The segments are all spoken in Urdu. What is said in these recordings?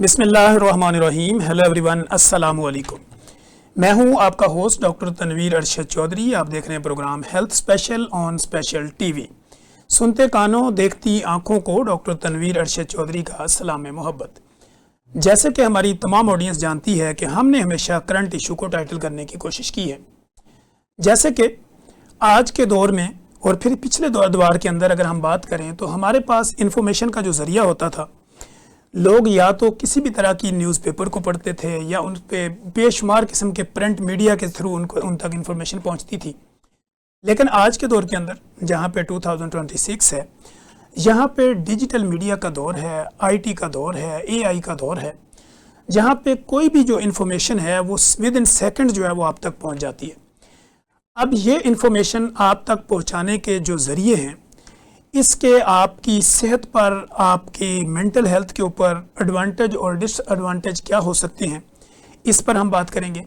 بسم اللہ الرحمن الرحیم. ہیلو ایوری ون, السلام علیکم. میں ہوں آپ کا ہوسٹ ڈاکٹر تنویر ارشد چودھری. آپ دیکھ رہے ہیں پروگرام ہیلتھ اسپیشل آن اسپیشل ٹی وی. سنتے کانوں دیکھتی آنکھوں کو ڈاکٹر تنویر ارشد چودھری کا سلام محبت. جیسے کہ ہماری تمام آڈینس جانتی ہے کہ ہم نے ہمیشہ کرنٹ ایشو کو ٹائٹل کرنے کی کوشش کی ہے. جیسے کہ آج کے دور میں اور پھر پچھلے دوار کے اندر اگر ہم بات کریں تو ہمارے پاس انفارمیشن کا جو ذریعہ ہوتا تھا, لوگ یا تو کسی بھی طرح کی نیوز پیپر کو پڑھتے تھے یا ان پہ بے شمار قسم کے پرنٹ میڈیا کے تھرو ان تک انفارمیشن پہنچتی تھی. لیکن آج کے دور کے اندر جہاں پہ 2026 ہے, یہاں پہ ڈیجیٹل میڈیا کا دور ہے, آئی ٹی کا دور ہے, اے آئی کا دور ہے, جہاں پہ کوئی بھی جو انفارمیشن ہے وہ ود ان سیکنڈ جو ہے وہ آپ تک پہنچ جاتی ہے. اب یہ انفارمیشن آپ تک پہنچانے کے جو ذریعے ہیں, اس کے آپ کی صحت پر, آپ کی مینٹل ہیلتھ کے اوپر ایڈوانٹیج اور ڈس ایڈوانٹیج کیا ہو سکتے ہیں, اس پر ہم بات کریں گے.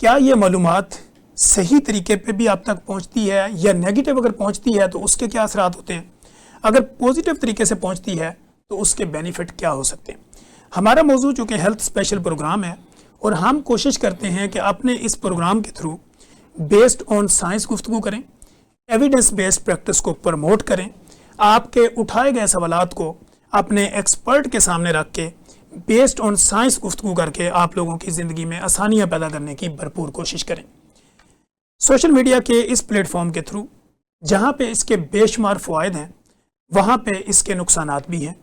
کیا یہ معلومات صحیح طریقے پہ بھی آپ تک پہنچتی ہے, یا نیگیٹو اگر پہنچتی ہے تو اس کے کیا اثرات ہوتے ہیں, اگر پوزیٹیو طریقے سے پہنچتی ہے تو اس کے بینیفٹ کیا ہو سکتے ہیں. ہمارا موضوع چونکہ ہیلتھ اسپیشل پروگرام ہے اور ہم کوشش کرتے ہیں کہ اپنے اس پروگرام کے تھرو بیسڈ آن سائنس گفتگو کریں, ایویڈنس بیسڈ پریکٹس کو پروموٹ کریں, آپ کے اٹھائے گئے سوالات کو اپنے ایکسپرٹ کے سامنے رکھ کے بیسڈ آن سائنس گفتگو کر کے آپ لوگوں کی زندگی میں آسانیاں پیدا کرنے کی بھرپور کوشش کریں. سوشل میڈیا کے اس پلیٹ فارم کے تھرو جہاں پہ اس کے بے شمار فوائد ہیں, وہاں پہ اس کے نقصانات بھی ہیں.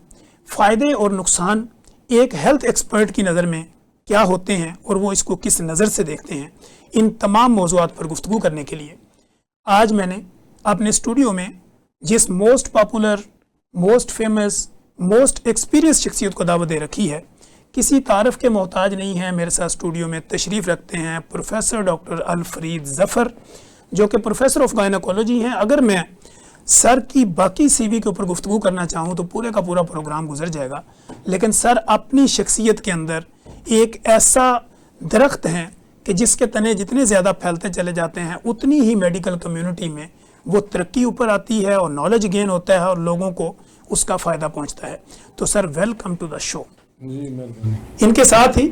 فائدے اور نقصان ایک ہیلتھ ایکسپرٹ کی نظر میں کیا ہوتے ہیں اور وہ اس کو کس نظر سے دیکھتے ہیں, ان تمام موضوعات پر گفتگو کرنے کے لیے آج میں نے اپنے اسٹوڈیو میں جس most popular, most famous, most experience شخصیت کو دعوت دے رکھی ہے. کسی تعارف کے محتاج نہیں ہے, میرے ساتھ اسٹوڈیو میں تشریف رکھتے ہیں پروفیسر ڈاکٹر الفرید ظفر, جو کہ پروفیسر آف گائنیکولوجی ہیں. اگر میں سر کی باقی سی وی کے اوپر گفتگو کرنا چاہوں تو پورے کا پورا پروگرام گزر جائے گا, لیکن سر اپنی شخصیت کے اندر ایک ایسا درخت ہیں کہ جس کے تنے جتنے زیادہ پھیلتے چلے جاتے ہیں اتنی ہی میڈیکل کمیونٹی میں وہ ترقی اوپر آتی ہے اور نالج گین ہوتا ہے اور لوگوں کو اس کا فائدہ پہنچتا ہے. تو سر ویلکم ٹو دا شو. ان کے ساتھ ہی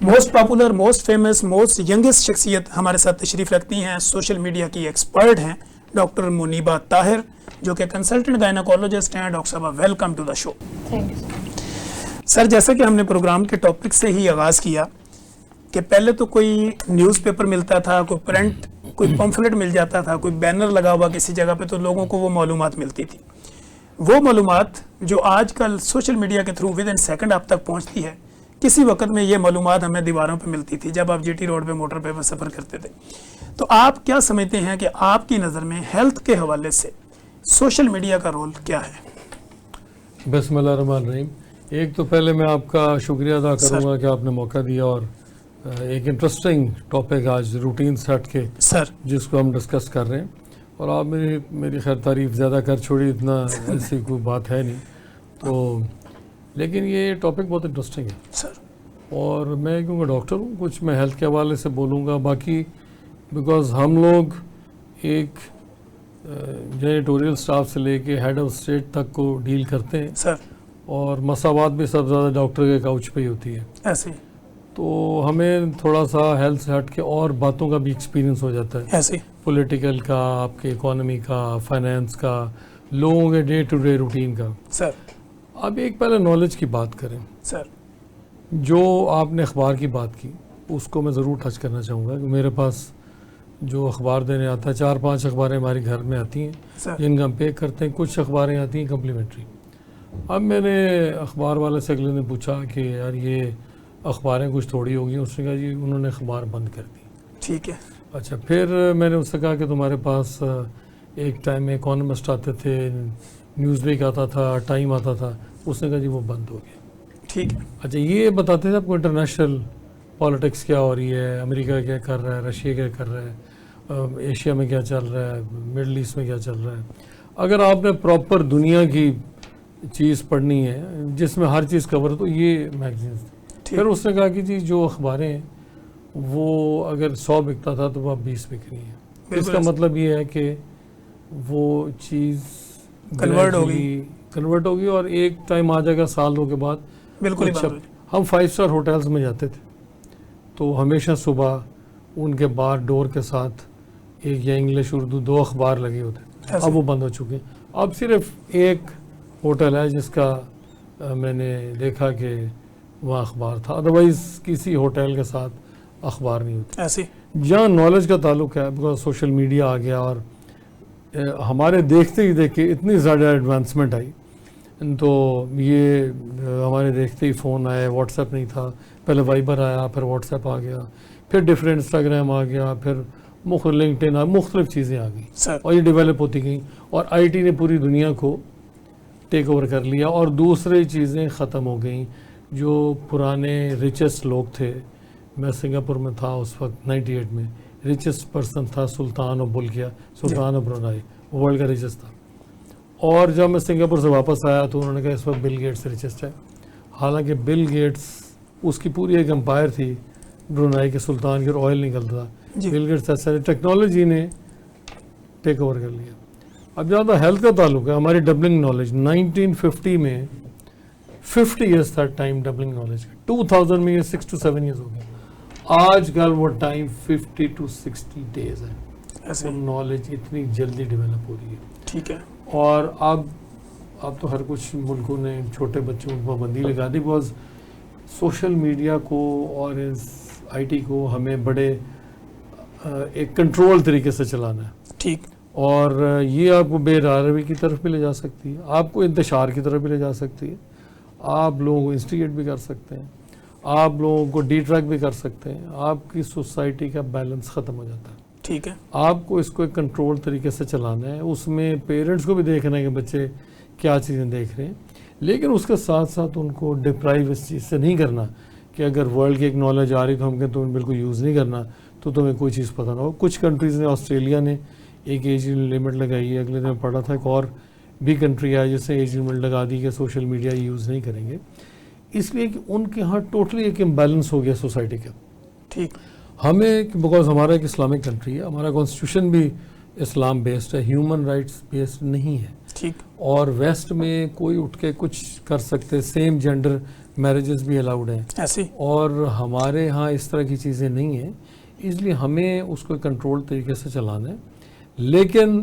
most popular, most famous, most youngest شخصیت ہمارے ساتھ تشریف رکھتی ہیں, سوشل میڈیا کی ایکسپرٹ ہیں ڈاکٹر منیبہ طاہر, جو کہ کنسلٹنٹ گائنیکولوجسٹ ہیں. ڈاکٹر صاحب ویلکم ٹو دا شو. سر جیسا کہ ہم نے پروگرام کے ٹاپک سے ہی آغاز کیا کہ پہلے تو کوئی نیوز پیپر ملتا تھا, کوئی پرنٹ, کوئی پمفلٹ مل جاتا تھا, کوئی بینر لگا ہوا کسی جگہ پہ, تو لوگوں کو وہ معلومات ملتی تھی. وہ معلومات جو آج کل سوشل میڈیا کے تھرو ود ان سیکنڈ آپ تک پہنچتی ہے, کسی وقت میں یہ معلومات ہمیں دیواروں پہ ملتی تھی جب آپ جی ٹی روڈ پہ موٹر پہ سفر کرتے تھے. تو آپ کیا سمجھتے ہیں کہ آپ کی نظر میں ہیلتھ کے حوالے سے سوشل میڈیا کا رول کیا ہے؟ بسم اللہ الرحمن الرحیم. ایک تو پہلے میں آپ کا شکریہ ادا کروں گا کہ آپ نے موقع دیا اور ایک انٹرسٹنگ ٹاپک آج روٹین سے ہٹ کے سر جس کو ہم ڈسکس کر رہے ہیں, اور آپ میری خیر تعریف زیادہ کر چھوڑی, اتنا ایسی کوئی بات ہے نہیں تو, لیکن یہ ٹاپک بہت انٹرسٹنگ ہے سر. اور میں کیونکہ ڈاکٹر ہوں, کچھ میں ہیلتھ کے حوالے سے بولوں گا, باقی بیکاز ہم لوگ ایک جینیٹوریل سٹاف سے لے کے ہیڈ آف اسٹیٹ تک کو ڈیل کرتے ہیں سر, اور مساوات بھی سب زیادہ ڈاکٹر کے کاؤچ پہ ہی ہوتی ہے, ایسے تو ہمیں تھوڑا سا ہیلتھ سے ہٹ کے اور باتوں کا بھی ایکسپیرینس ہو جاتا ہے, ایسے پولیٹیکل کا, آپ کے اکانومی کا, فائنینس کا, لوگوں کے ڈے ٹو ڈے روٹین کا. سر. اب ایک پہلے نالج کی بات کریں. سر جو آپ نے اخبار کی بات کی اس کو میں ضرور ٹچ کرنا چاہوں گا کہ میرے پاس جو اخبار دینے آتا ہے 4-5 اخباریں ہمارے گھر میں آتی ہیں جن کا ہم پے کرتے ہیں, کچھ اخباریں آتی ہیں کمپلیمنٹری. اب میں نے اخبار والے سے اگلے نے پوچھا کہ یار یہ اخباریں کچھ تھوڑی ہوگی, اس نے کہا جی انہوں نے اخبار بند کر دی. ٹھیک ہے. اچھا, پھر میں نے اس سے کہا کہ تمہارے پاس ایک ٹائم میں اکانومسٹ آتے تھے, نیوز ویک آتا تھا, ٹائم آتا تھا, اس نے کہا جی وہ بند ہو گیا. ٹھیک ہے. اچھا, یہ بتاتے تھے آپ کو انٹرنیشنل پالیٹکس کیا ہو رہی ہے, امریکہ کیا کر رہا ہے, رشیا کیا کر رہا ہے, ایشیا میں کیا چل رہا ہے, مڈل ایسٹ میں کیا چل رہا ہے. اگر آپ نے پراپر دنیا کی چیز پڑھنی ہے جس میں ہر چیز کور, تو یہ میگزینس تھے. پھر اس نے کہا کہ جی جو اخباریں ہیں وہ اگر 100 بکتا تھا تو وہ اب 20 بک رہی ہیں. اس کا مطلب یہ ہے کہ وہ چیز کنورٹ ہوگی اور ایک ٹائم آ جائے گا سال 2 کے بعد بالکل ہم 5 اسٹار ہوٹلز میں جاتے تھے تو ہمیشہ صبح ان کے باہر ڈور کے ساتھ ایک یا انگلش اردو 2 اخبار لگے ہوتے، اب وہ بند ہو چکے ہیں. اب صرف ایک ہوٹل ہے جس کا میں نے دیکھا کہ وہاں اخبار تھا، ادروائز کسی ہوٹل کے ساتھ اخبار نہیں ہوتے. ایسے جہاں نالج کا تعلق ہے، بیکاز سوشل میڈیا آ گیا اور ہمارے دیکھتے ہی دیکھے اتنی زیادہ ایڈوانسمنٹ آئی، تو یہ ہمارے دیکھتے ہی فون آئے. واٹس ایپ نہیں تھا، پہلے وائبر آیا، پھر واٹس ایپ آ گیا، پھر ڈفرینٹ انسٹاگرام آ گیا، پھر لنکڈ ان، مختلف چیزیں آ گئیں سر اور یہ ڈیولپ ہوتی گئیں اور آئی ٹی نے پوری دنیا کو ٹیک اوور کر لیا اور دوسری چیزیں ختم ہو گئیں. جو پرانے ریچسٹ لوگ تھے، میں سنگاپور میں تھا اس وقت 98 میں، ریچسٹ پرسن تھا سلطان آف بلقیہ، سلطان آف برونائی، ورلڈ کا ریچسٹ تھا. اور جب میں سنگاپور سے واپس آیا تو انہوں نے کہا اس وقت بل گیٹس ریچسٹ ہے، حالانکہ بل گیٹس اس کی پوری ایک امپائر تھی برونائی کے سلطان کی اور آئل نکلتا تھا. بل گیٹس ایسا ٹیکنالوجی نے ٹیک اوور کر لیا. اب جہاں تک ہیلتھ کا تعلق ہے، ہماری ڈبلنگ نالج 1950 میں 50 ایئرس تھا ٹائم ڈبلنگ نالج کا، 2000 میں یہ 6 to 7 ایئرس ہو گیا. آج کل وہ ٹائم 50 to 60 days ہے. ایسے نالج اتنی جلدی ڈیولپ ہو رہی ہے. ٹھیک ہے. اور اب تو ہر کچھ ملکوں نے چھوٹے بچوں کو پابندی لگا دی، بیکاز سوشل میڈیا کو اور اس آئی ٹی کو ہمیں بڑے ایک کنٹرول طریقے سے چلانا ہے. ٹھیک. اور یہ آپ کو بے راروی کی طرف بھی لے جا سکتی ہے، آپ کو انتشار کی طرف بھی لے جا سکتی ہے، آپ لوگوں کو انسٹیگیٹ بھی کر سکتے ہیں، آپ لوگوں کو ڈیٹریکٹ بھی کر سکتے ہیں. آپ کی سوسائٹی کا بیلنس ختم ہو جاتا ہے. ٹھیک ہے. آپ کو اس کو ایک کنٹرول طریقے سے چلانا ہے. اس میں پیرنٹس کو بھی دیکھنا ہے کہ بچے کیا چیزیں دیکھ رہے ہیں، لیکن اس کے ساتھ ساتھ ان کو ڈپرائیو اس چیز سے نہیں کرنا کہ اگر ورلڈ کی ایک نالج آ رہی تو ہم کہیں تمہیں بالکل یوز نہیں کرنا تو تمہیں کوئی چیز پتہ نہ ہو. کچھ کنٹریز نے، آسٹریلیا نے ایک ایج لمٹ لگائی ہے. اگلے دن پڑھا تھا ایک اور بھی کنٹری ہے جس نے ایج لمٹ لگا دی کہ سوشل میڈیا یوز نہیں کریں گے، اس لیے کہ ان کے ہاں ٹوٹلی ایک امبیلنس ہو گیا سوسائٹی کا. ٹھیک. ہمیں بیکاز ہمارا ایک اسلامک کنٹری ہے، ہمارا کانسٹیٹیوشن بھی اسلام بیسڈ ہے، ہیومن رائٹس بیسڈ نہیں ہے. ٹھیک. اور ویسٹ میں کوئی اٹھ کے کچھ کر سکتے، سیم جینڈر میرجز بھی الاؤڈ ہیں، ایسے اور ہمارے ہاں اس طرح کی چیزیں نہیں ہیں. اس لیے ہمیں اس کو کنٹرول طریقے سے چلانا ہے. لیکن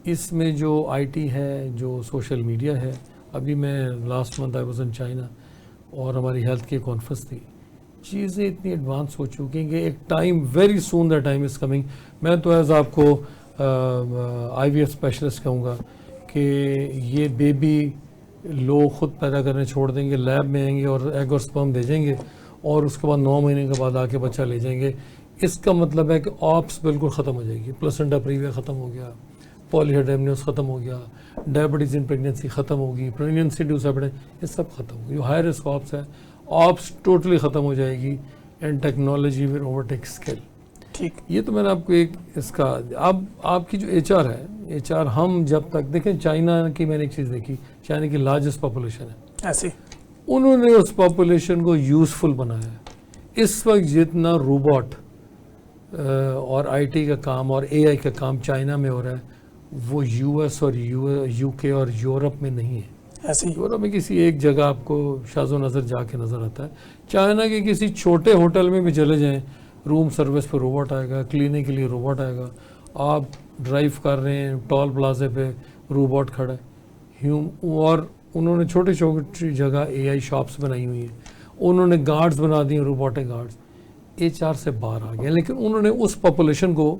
اس میں جو آئی ٹی ہے، جو سوشل میڈیا ہے، ابھی میں last month I was in China اور ہماری ہیلتھ کی کانفرنس تھی. چیزیں اتنی ایڈوانس ہو چکی ہیں کہ ایک time very soon the time is coming. میں تو ایز آپ کو آئی وی ایف اسپیشلسٹ کہوں گا کہ یہ بیبی لوگ خود پیدا کرنے چھوڑ دیں گے، لیب میں آئیں گے اور ایگ اور سپرم بھیجیں گے اور اس کے بعد 9 مہینے کے بعد آ کے بچہ لے جائیں گے. اس کا مطلب ہے کہ آپس بالکل ختم ہو جائے گی. پلسنٹا پریویا ختم ہو گیا، پولی ہیڈیمنیوس ختم ہو گیا، ڈائبٹیز ان پریگنینسی ختم ہوگی، پریگنینسی ڈیوس یہ سب ختم ہوگی. جو ہائی رسک آپس ہے، آپس ٹوٹلی ختم ہو جائے گی and technology will overtake skill. ٹھیک. یہ تو میں نے آپ کو ایک اس کا. اب آپ کی جو ایچ آر ہے، ایچ آر ہم جب تک دیکھیں، چائنا کی میں نے ایک چیز دیکھی، چائنا کی لارجسٹ پاپولیشن ہے، ایسے انہوں نے اس پاپولیشن کو یوزفل بنایا ہے. اس وقت جتنا روبوٹ اور آئی ٹی کا کام اور اے آئی کا کام چائنا میں ہو رہا ہے، وہ یو ایس اور یو کے اور یورپ میں نہیں ہے. ایسے یورپ میں کسی ایک جگہ آپ کو شاذ و نظر جا کے نظر آتا ہے. چائنا کے کسی چھوٹے ہوٹل میں بھی چلے جائیں، روم سروس پہ روبوٹ آئے گا، کلینک کے لیے روبوٹ آئے گا. آپ ڈرائیو کر رہے ہیں ٹول پلازے پہ، روبوٹ کھڑا ہے. اور انہوں نے چھوٹی چھوٹی جگہ اے آئی شاپس بنائی ہوئی ہیں، انہوں نے گارڈز بنا دی ہیں، روبوٹک گارڈز. ایچ آر سے باہر آ گیا، لیکن انہوں نے اس پاپولیشن کو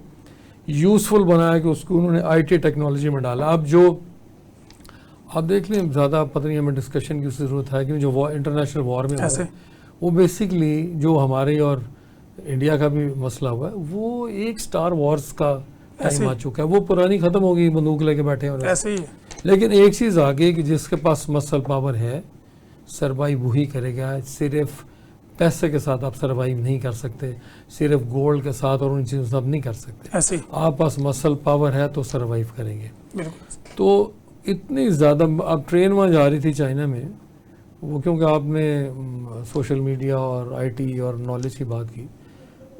یوزفل بنایا کہ اس کو انہوں نے آئی ٹی ٹیکنالوجی میں ڈالا. اب جو آپ دیکھ لیں، زیادہ پتہ نہیں ہمیں ڈسکشن کی ضرورت ہے کہ جو انٹرنیشنل وار میں ہوا ہے، وہ بیسکلی جو ہمارے اور انڈیا کا بھی مسئلہ ہوا ہے، وہ ایک سٹار وارز کا ٹائم آ چکا ہے. وہ پرانی ختم ہو گئی، بندوق لے کے بیٹھے ہیں. ایسے ہی. لیکن ایک چیز آ گئی کہ جس کے پاس مسل پاور ہے، سروائیو وہی کرے گا. صرف پیسے کے ساتھ آپ سروائیو نہیں کر سکتے، صرف گولڈ کے ساتھ اور ان چیزوں سے آپ نہیں کر سکتے. ایسے آپ پاس مسل پاور ہے تو سروائیو کریں گے. بالکل. تو اتنی زیادہ. اب ٹرین وہاں جا رہی تھی چائنا میں، وہ کیونکہ آپ نے سوشل میڈیا اور آئی ٹی اور نالج کی بات کی،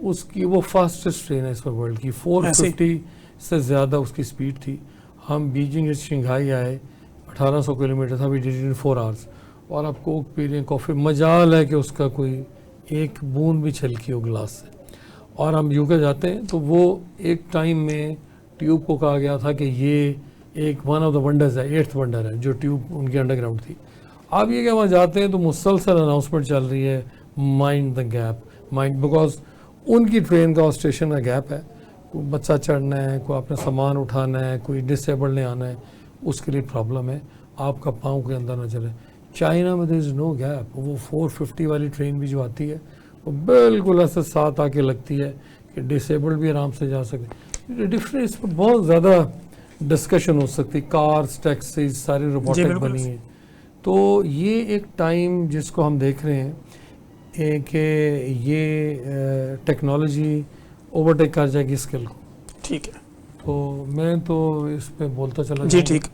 اس کی وہ فاسٹسٹ ٹرین ہے اس میں ورلڈ کی. 450 سے زیادہ اس کی سپیڈ تھی. ہم بیجنگ سے شنگھائی آئے، 1800 کلومیٹر تھا، we did it in 4 hours. اور آپ کوک پی رہے ہیں, کافی, مجال ہے کہ اس کا کوئی ایک بوند بھی چھلکی ہو گلاس سے. اور ہم UK جاتے ہیں تو وہ ایک ٹائم میں ٹیوب کو کہا گیا تھا کہ یہ ایک ون آف دا ونڈرز ہے, 8th ونڈر ہے, جو ٹیوب ان کی انڈر گراؤنڈ تھی. آپ یہ کہ وہاں جاتے ہیں تو مسلسل اناؤنسمنٹ چل رہی ہے, mind the gap, mind, because ان کی ٹرین کا اور اسٹیشن کا گیپ ہے. کوئی بچہ چڑھنا ہے, کوئی اپنا سامان اٹھانا ہے, کوئی ڈسیبل نے آنا ہے, اس کے لیے پرابلم ہے. آپ کا پاؤں کے اندر نہ چلے. چائنا میں دیر از نو گیپ. وہ 450 والی ٹرین بھی جو آتی ہے وہ بالکل ایسے ساتھ آ کے لگتی ہے کہ ڈسیبلڈ بھی آرام سے جا سکتے. ڈفرینٹ, اس پر بہت زیادہ ڈسکشن ہو سکتی. کارز, ٹیکسیز ساری روبوٹک بنی ہیں. تو یہ ایک ٹائم جس کو ہم دیکھ رہے ہیں کہ یہ ٹیکنالوجی اوورٹیک کر جائے گی اسکل کو. ٹھیک ہے, تو میں تو اس پہ بولتا چلا جی ٹھیک.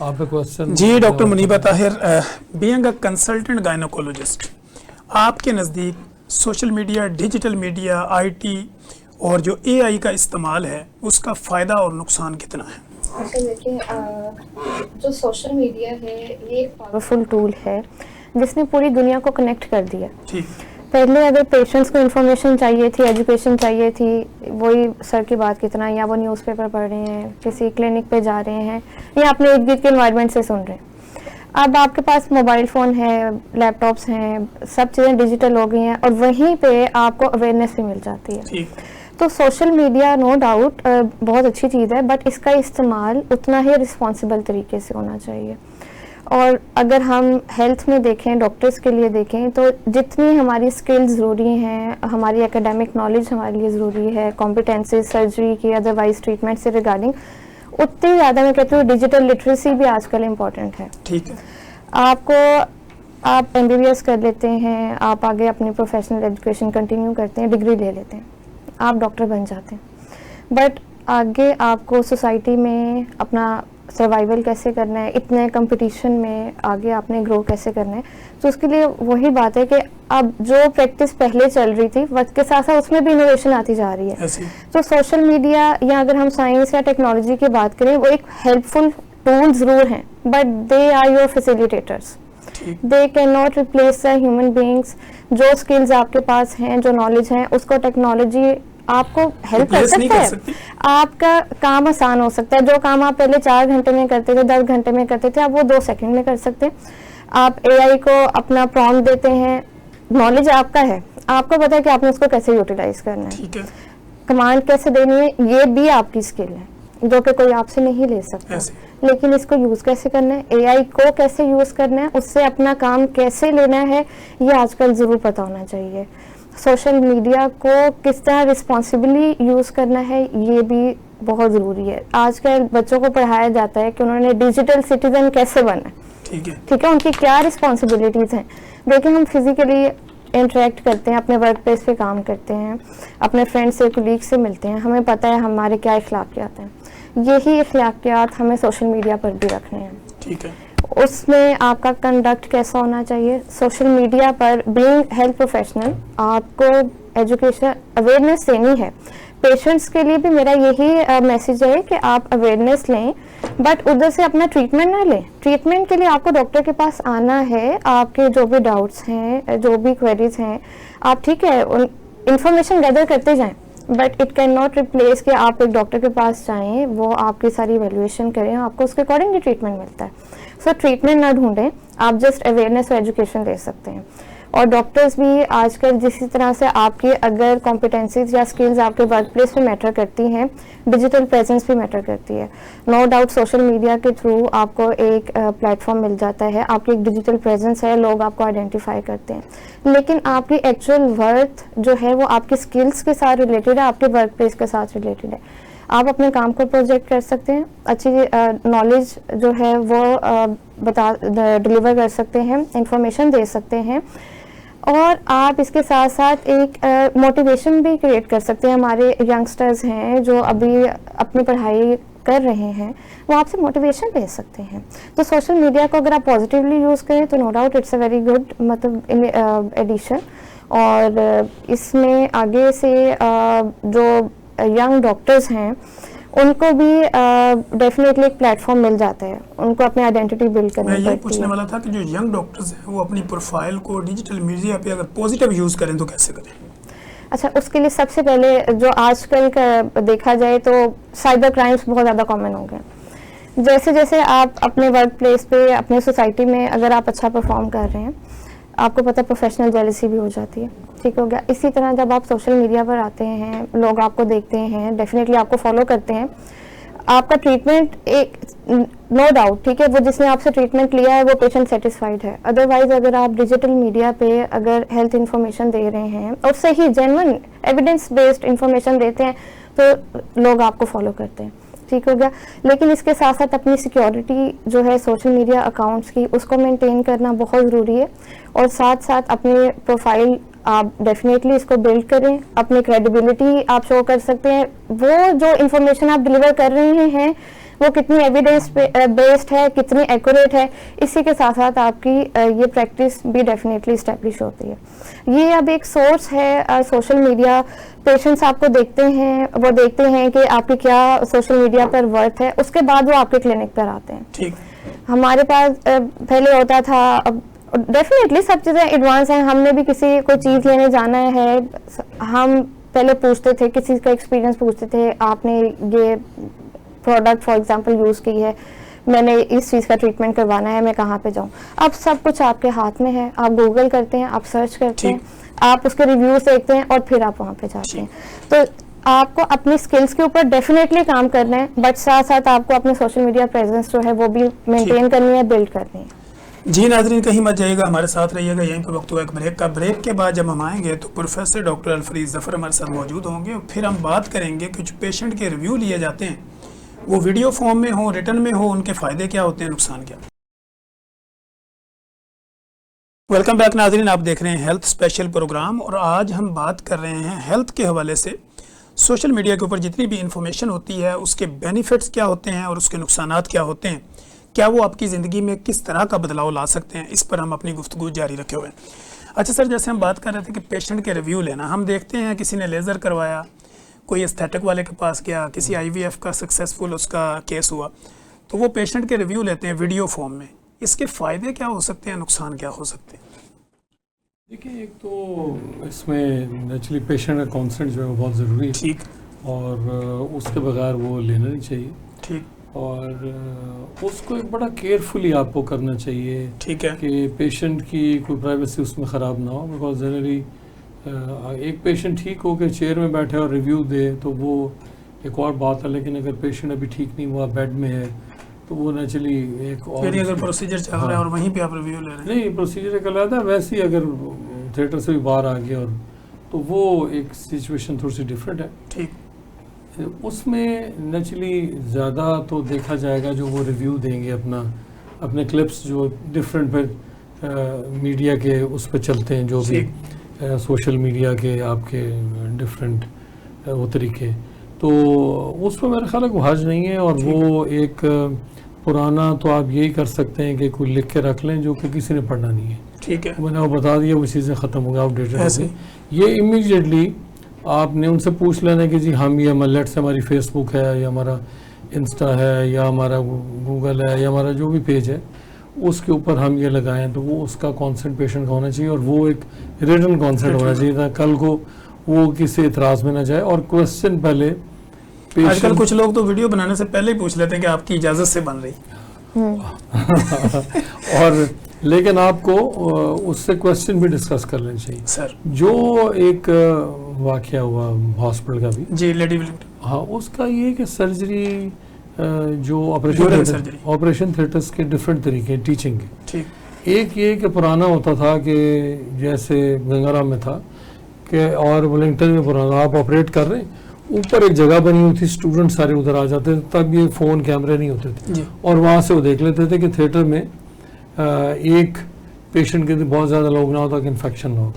آپ کا کوشچن. جی doctor Muniba Tahir, being a consultant gynaecologist, آپ کے نزدیک social media, digital media, IT اور جو AI کا استعمال ہے اس کا فائدہ اور نقصان کتنا ہے؟ اچھا دیکھیں, جو سوشل میڈیا ہے یہ ایک پاورفل ٹول ہے جس نے پوری دنیا کو کنیکٹ کر دیا. ٹھیک. پہلے اگر پیشنٹس کو انفارمیشن چاہیے تھی, ایجوکیشن چاہیے تھی, وہی سر کی بات کتنا, یا وہ نیوز پیپر پڑھ رہے ہیں, کسی کلینک پہ جا رہے ہیں, یا اپنے ارد گرد کے انوائرمنٹ سے سن رہے ہیں. اب آپ کے پاس موبائل فون ہے, لیپ ٹاپس ہیں, سب چیزیں ڈیجیٹل ہو گئی ہیں, اور وہیں پہ آپ کو اویئرنیس بھی مل جاتی ہے. تو سوشل میڈیا نو ڈاؤٹ بہت اچھی چیز ہے, بٹ اس کا استعمال اتنا ہی رسپانسیبل طریقے سے ہونا چاہیے. اور اگر ہم ہیلتھ میں دیکھیں, ڈاکٹرز کے لیے دیکھیں, تو جتنی ہماری اسکلز ضروری ہیں, ہماری اکیڈیمک نالج ہمارے لیے ضروری ہے, کمپیٹنسز سرجری کی, ادروائز ٹریٹمنٹ سے ریگارڈنگ, اتنی زیادہ میں کہتی ہوں ڈیجیٹل لٹریسی بھی آج کل امپورٹنٹ ہے. ٹھیک ہے. آپ MBBS کر لیتے ہیں, آپ آگے اپنی پروفیشنل ایجوکیشن کنٹینیو کرتے ہیں, ڈگری لے لیتے ہیں, آپ ڈاکٹر بن جاتے ہیں, بٹ آگے آپ کو سوسائٹی میں اپنا سروائیول کیسے کرنا ہے, اتنے کمپٹیشن میں آگے آپ نے گرو کیسے کرنا ہے. تو اس کے لیے وہی بات ہے کہ اب جو پریکٹس پہلے چل رہی تھی, وقت کے ساتھ ساتھ اس میں بھی انوویشن آتی جا رہی ہے. تو سوشل میڈیا یا اگر ہم سائنس یا ٹیکنالوجی کی بات کریں, وہ ایک ہیلپ فل ٹول ضرور ہیں, but they are your facilitators. They can not replace the human beings. جو اسکلز آپ کے پاس ہیں, جو نالج ہیں, اس کو ٹیکنالوجی آپ کو ہیلپ کر سکتا ہے. آپ کا کام آسان ہو سکتا ہے. جو کام آپ پہلے 4 گھنٹے میں کرتے تھے, 10 گھنٹے میں کرتے تھے, آپ وہ 2 سیکنڈ میں کر سکتے ہیں. آپ AI کو اپنا پرومپٹ دیتے ہیں, نالج آپ کا ہے, آپ کو پتا ہے کہ آپ نے اس کو کیسے یوٹیلائز کرنا ہے, کمانڈ کیسے دینی ہے, یہ بھی آپ کی اسکل ہے جو کہ کوئی آپ سے نہیں لے سکتا. لیکن اس کو یوز کیسے کرنا ہے, AI کو کیسے یوز کرنا ہے, اس سے اپنا کام کیسے لینا ہے, یہ آج کل ضرور پتہ ہونا چاہیے. سوشل میڈیا کو کس طرح رسپانسبلی یوز کرنا ہے, یہ بھی بہت ضروری ہے. آج کل بچوں کو پڑھایا جاتا ہے کہ انہوں نے ڈیجیٹل سٹیزن کیسے بننا ہے, ٹھیک ہے, ان کی کیا رسپانسبلٹیز ہیں. دیکھیں, ہم فزیکلی انٹریکٹ کرتے ہیں, اپنے ورک پلیس پہ کام کرتے ہیں, اپنے فرینڈ سے, کولیگ سے ملتے ہیں, ہمیں پتہ ہے ہمارے کیا اخلاقیات ہیں. یہی اخلاقیات ہمیں سوشل میڈیا پر بھی رکھنے ہیں. ٹھیک ہے. اس میں آپ کا کنڈکٹ کیسا ہونا چاہیے. سوشل میڈیا پر بینگ ہیلتھ پروفیشنل, آپ کو ایجوکیشن اویئرنیس دینی ہے. پیشنٹس کے لیے بھی میرا یہی میسیج ہے کہ آپ اویئرنیس لیں, بٹ ادھر سے اپنا ٹریٹمنٹ نہ لیں. ٹریٹمنٹ کے لیے آپ کو ڈاکٹر کے پاس آنا ہے. آپ کے جو بھی ڈاؤٹس ہیں, جو بھی کوئریز ہیں, آپ ٹھیک ہے انفارمیشن گیدر کرتے جائیں, but it can not replace کہ آپ ایک ڈاکٹر کے پاس جائیں, وہ آپ کی ساری ایویلویشن کریں, آپ کو اس کے اکارڈنگ ٹریٹمنٹ ملتا ہے. سو ٹریٹمنٹ نہ ڈھونڈیں, آپ جسٹ اویئرنیس اور ایجوکیشن دے سکتے ہیں. اور ڈاکٹرز بھی آج کل جسی طرح سے آپ کی اگر کمپیٹنسیز یا اسکلز آپ کے ورک پلیس پہ میٹر کرتی ہیں, ڈیجیٹل پریزنس بھی میٹر کرتی ہے. نو ڈاؤٹ سوشل میڈیا کے تھرو آپ کو ایک پلیٹ فارم مل جاتا ہے, آپ کی ایک ڈیجیٹل پریزنس ہے, لوگ آپ کو آئیڈینٹیفائی کرتے ہیں, لیکن آپ کی ایکچوئل ورتھ جو ہے وہ آپ کی اسکلس کے ساتھ ریلیٹڈ ہے, آپ کے ورک پلیس کے ساتھ ریلیٹڈ ہے. آپ اپنے کام کو پروجیکٹ کر سکتے ہیں, اچھی نالج جو ہے وہ ڈلیور کر سکتے ہیں, انفارمیشن دے سکتے ہیں, اور آپ اس کے ساتھ ساتھ ایک موٹیویشن بھی کریٹ کر سکتے ہیں. ہمارے ینگسٹرز ہیں جو ابھی اپنی پڑھائی کر رہے ہیں, وہ آپ سے موٹیویشن لے سکتے ہیں. تو سوشل میڈیا کو اگر آپ پازیٹیولی یوز کریں تو no doubt it's a very good مطلب ایڈیشن. اور اس میں آگے سے جو ینگ ڈاکٹرز ہیں ان کو بھی ڈیفینیٹلی ایک پلیٹ فارم مل جاتا ہے, ان کو اپنی آئیڈینٹی بلڈ میں کرنی یہ پڑتی پوچھنے ہے. والا تھا کہ جو ینگ ڈاکٹرز ہیں وہ اپنی پروفائل کو ڈیجیٹل میڈیا پہ اگر پازیٹیو یوز کریں تو کیسے کریں؟ اچھا, اس کے لیے سب سے پہلے جو آج کل کا دیکھا جائے تو سائبر کرائمس بہت زیادہ کامن ہو گئے. جیسے جیسے آپ اپنے ورک پلیس پہ, اپنے سوسائٹی میں اگر آپ اچھا پرفارم کر رہے ہیں, آپ کو پتہ پروفیشنل جیلسی بھی ہو جاتی ہے, ٹھیک ہو گیا. اسی طرح جب آپ سوشل میڈیا پر آتے ہیں, لوگ آپ کو دیکھتے ہیں, ڈیفینیٹلی آپ کو فالو کرتے ہیں, آپ کا ٹریٹمنٹ ایک نو ڈاؤٹ ٹھیک ہے, وہ جس نے آپ سے ٹریٹمنٹ لیا ہے وہ پیشنٹ سیٹسفائیڈ ہے. ادروائز اگر آپ ڈیجیٹل میڈیا پہ اگر ہیلتھ انفارمیشن دے رہے ہیں اور صحیح جینوئن ایویڈنس بیسڈ انفارمیشن دیتے ہیں تو لوگ آپ کو فالو کرتے ہیں, ٹھیک ہو گیا. لیکن اس کے ساتھ ساتھ اپنی سیکیورٹی جو ہے سوشل میڈیا اکاؤنٹس کی, اس کو مینٹین کرنا بہت ضروری ہے. اور ساتھ ساتھ اپنے پروفائل آپ ڈیفینیٹلی اس کو بلڈ کریں, اپنی کریڈیبلٹی آپ شو کر سکتے ہیں. وہ جو انفارمیشن آپ ڈلیور کر رہے ہیں وہ کتنی ایویڈنس بیسڈ ہے, کتنی ایکوریٹ ہے, اسی کے ساتھ ساتھ آپ کی یہ پریکٹس بھی ڈیفینیٹلی اسٹیبلش ہوتی ہے. یہ اب ایک سورس ہے سوشل میڈیا. پیشنٹس آپ کو دیکھتے ہیں, وہ دیکھتے ہیں کہ آپ کی کیا سوشل میڈیا پر ورتھ ہے, اس کے بعد وہ آپ کے کلینک پر آتے ہیں. ٹھیک, ہمارے پاس پہلے ہوتا تھا, اب ڈیفینیٹلی سب چیزیں ایڈوانس ہیں. ہم نے بھی کسی کوئی چیز لینے جانا ہے, ہم پہلے پوچھتے تھے, کسی کا ایکسپیرینس پوچھتے تھے, آپ نے یہ پروڈکٹ فار ایگزامپل یوز کی ہے, میں نے اس چیز کا ٹریٹمنٹ کروانا ہے, میں کہاں پہ جاؤں. اب سب کچھ آپ کے ہاتھ میں ہے, آپ گوگل کرتے ہیں, آپ سرچ کرتے ہیں, آپ اس کے ریویوز دیکھتے ہیں اور پھر آپ وہاں پہ جاتے ہیں. تو آپ کو اپنی اسکلس کے اوپر ڈیفینیٹلی کام کرنا ہے, بٹ ساتھ ساتھ آپ کو اپنے سوشل میڈیا پریزنس جو ہے وہ بھی مینٹین کرنی ہے, بلڈ کرنی ہے. جی ناظرین کہیں مت جائیے گا, ہمارے ساتھ رہیے گا. یہیں پہ وقت ہوا ایک بریک کا. بریک کے بعد جب ہم آئیں گے تو پروفیسر ڈاکٹر الفریز ظفر ہمارے ساتھ موجود ہوں گے, اور پھر ہم بات کریں گے کہ جو پیشنٹ کے ریویو لیے جاتے ہیں وہ ویڈیو فارم میں ہوں, ریٹن میں ہو, ان کے فائدے کیا ہوتے ہیں, نقصان کیا. ویلکم بیک ناظرین, آپ دیکھ رہے ہیں ہیلتھ اسپیشل پروگرام, اور آج ہم بات کر رہے ہیں ہیلتھ کے حوالے سے سوشل میڈیا کے اوپر جتنی بھی انفارمیشن ہوتی ہے اس کے بینیفٹس کیا ہوتے ہیں اور اس کے نقصانات کیا ہوتے ہیں, کیا وہ آپ کی زندگی میں کس طرح کا بدلاؤ لا سکتے ہیں. اس پر ہم اپنی گفتگو جاری رکھے ہوئے ہیں. اچھا سر, جیسے ہم بات کر رہے تھے کہ پیشنٹ کے ریویو لینا, ہم دیکھتے ہیں کسی نے لیزر کروایا, کوئی استھیٹک والے کے پاس گیا, کسی آئی وی ایف کا سکسیزفل اس کا کیس ہوا, تو وہ پیشنٹ کے ریویو لیتے ہیں ویڈیو فارم میں. اس کے فائدے کیا ہو سکتے ہیں, نقصان کیا ہو سکتے ہیں؟ دیکھیں, ایک تو اس میں نیچرلی پیشنٹ کا کانسنٹ جو ہے وہ بہت ضروری ہے, ٹھیک, اور اس کے بغیر وہ لینا نہیں چاہیے. ٹھیک, اور اس کو ایک بڑا کیئرفلی آپ کو کرنا چاہیے, ٹھیک ہے, کہ پیشنٹ کی کوئی پرائیویسی اس میں خراب نہ ہو. بیکاز جنرلی ایک پیشنٹ ٹھیک ہو کے چیئر میں بیٹھے اور ریویو دے تو وہ ایک اور بات ہے, لیکن اگر پیشنٹ ابھی ٹھیک نہیں ہوا, بیڈ میں ہے, تو وہ نیچرلی ایک اور پھر اگر پروسیجر چل رہا ہے اور وہیں پہ آپ ریویو لے رہے ہیں, نہیں پروسیجر ایک علیحدہ ہے, ویسے ہی اگر تھیٹر سے بھی باہر آ گیا, اور تو وہ ایک سچویشن تھوڑی سی ڈفرینٹ ہے. ٹھیک, اس میں نیچرلی زیادہ تو دیکھا جائے گا جو وہ ریویو دیں گے اپنے کلپس جو ڈفرینٹ پہ میڈیا کے اس پہ چلتے ہیں, جو بھی سوشل میڈیا کے آپ کے ڈفرینٹ وہ طریقے, تو اس پہ میرا خیال ہے کوئی حرج نہیں ہے. اور وہ ایک پرانا تو آپ یہی کر سکتے ہیں کہ کوئی لکھ کے رکھ لیں جو کہ کسی نے پڑھنا نہیں ہے. ٹھیک ہے, میں نے وہ بتا دیا, وہ چیزیں ختم ہو گئی, آؤٹ ڈیٹڈ ہو گئی. یہ امیڈیٹلی آپ نے ان سے پوچھ لینا کہ جی ہم یہ لیٹ سے ہماری فیس بک ہے, یا ہمارا انسٹا ہے, یا ہمارا گوگل ہے, یا ہمارا جو بھی پیج ہے, اس کے اوپر ہم یہ لگائیں, تو وہ اس کا کانسنٹ پیشنٹ کا ہونا چاہیے, اور وہ ایک ریٹن کانسنٹ ہونا چاہیے تاکہ کل کو وہ کسی اعتراض میں نہ جائے. اور کوشچن پہلے آج کل کچھ لوگ تو ویڈیو بنانے سے پہلے ہی پوچھ لیتے ہیں کہ آپ کی اجازت سے بن رہی, اور لیکن آپ کو اس سے کوشچن بھی ڈسکس کر لینا چاہیے. سر جو ایک واقعہ ہوا ہاسپٹل کا بھی, جی لیڈی, ہاں, اس کا یہ کہ سرجری جو آپریشن تھیٹرس کے ڈفرینٹ طریقے ٹیچنگ کے. ٹھیک, ایک یہ کہ پرانا ہوتا تھا کہ جیسے گنگارام میں تھا کہ, اور ولنگٹن میں پرانا آپ آپریٹ کر رہے ہیں, اوپر ایک جگہ بنی ہوئی تھی, اسٹوڈنٹ سارے ادھر آ جاتے تھے, تب یہ فون کیمرے نہیں ہوتے تھے, اور وہاں سے وہ دیکھ لیتے تھے کہ تھیٹر میں ایک پیشنٹ کے بہت زیادہ لوگ نہ ہو تاکہ انفیکشن نہ ہو.